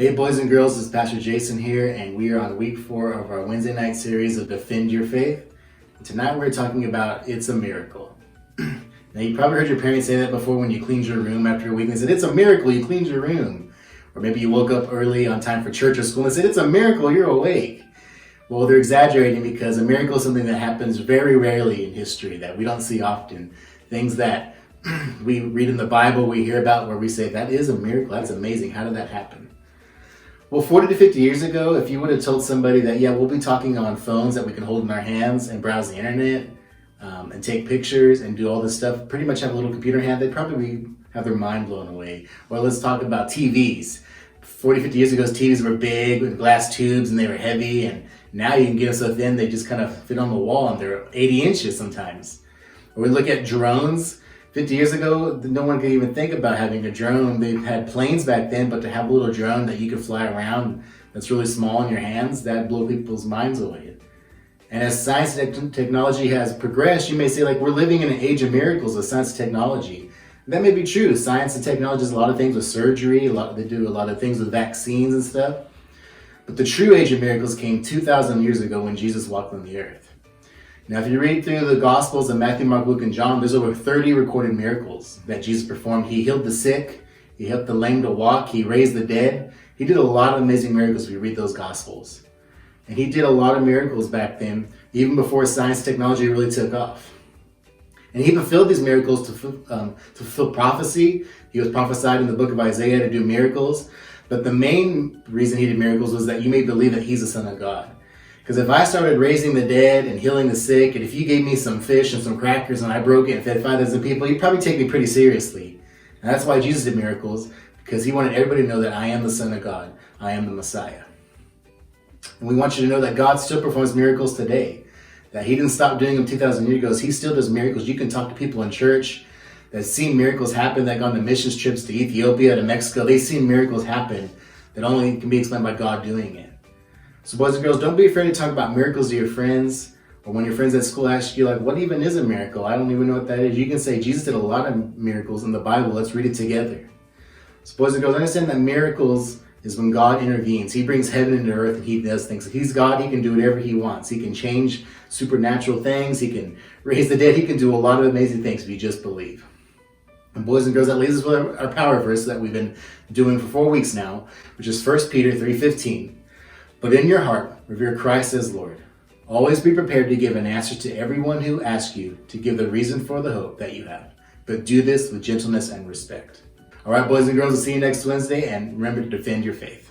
Hey boys and girls, it's Pastor Jason here, and we are on week 4 of our Wednesday night series of Defend Your Faith. And tonight we're talking about It's a Miracle. Now you probably heard your parents say that before when you cleaned your room after a week. They said, it's a miracle you cleaned your room. Or maybe you woke up early on time for church or school and said, it's a miracle you're awake. Well, they're exaggerating because a miracle is something that happens very rarely in history, that we don't see often. Things that we read in the Bible, we hear about where we say, that is a miracle, that's amazing, how did that happen? Well, 40 to 50 years ago, if you would have told somebody that, yeah, we'll be talking on phones that we can hold in our hands and browse the internet and take pictures and do all this stuff, pretty much have a little computer in hand, they'd probably have their mind blown away. Or let's talk about TVs. 40, 50 years ago, TVs were big with glass tubes and they were heavy, and now you can get them so thin they just kind of fit on the wall and they're 80 inches sometimes. Or we look at drones. 50 years ago, no one could even think about having a drone. They had planes back then, but to have a little drone that you could fly around that's really small in your hands, that blew people's minds away. And as science and technology has progressed, you may say, like, we're living in an age of miracles with science and technology. And that may be true. Science and technology does a lot of things with surgery. They do a lot of things with vaccines and stuff. But the true age of miracles came 2,000 years ago when Jesus walked on the earth. Now, if you read through the Gospels of Matthew, Mark, Luke, and John, there's over 30 recorded miracles that Jesus performed. He healed the sick. He helped the lame to walk. He raised the dead. He did a lot of amazing miracles if you read those Gospels. And he did a lot of miracles back then, even before science technology really took off. And he fulfilled these miracles to fulfill prophecy. He was prophesied in the book of Isaiah to do miracles. But the main reason he did miracles was that you may believe that he's the Son of God. Because if I started raising the dead and healing the sick, and if you gave me some fish and some crackers and I broke it and fed 5,000 people, you'd probably take me pretty seriously. And that's why Jesus did miracles, because he wanted everybody to know that I am the Son of God. I am the Messiah. And we want you to know that God still performs miracles today. That he didn't stop doing them 2,000 years ago. He still does miracles. You can talk to people in church that seen miracles happen, that gone to missions trips to Ethiopia, to Mexico. They've seen miracles happen that only can be explained by God doing it. So boys and girls, don't be afraid to talk about miracles to your friends, or when your friends at school ask you, like, what even is a miracle? I don't even know what that is. You can say, Jesus did a lot of miracles in the Bible. Let's read it together. So boys and girls, understand that miracles is when God intervenes. He brings heaven into earth and he does things. If he's God, he can do whatever he wants. He can change supernatural things. He can raise the dead. He can do a lot of amazing things if you just believe. And boys and girls, that leaves us with our power verse that we've been doing for 4 weeks now, which is 1 Peter 3:15. But in your heart, revere Christ as Lord. Always be prepared to give an answer to everyone who asks you to give the reason for the hope that you have. But do this with gentleness and respect. All right, boys and girls, we'll see you next Wednesday, and remember to defend your faith.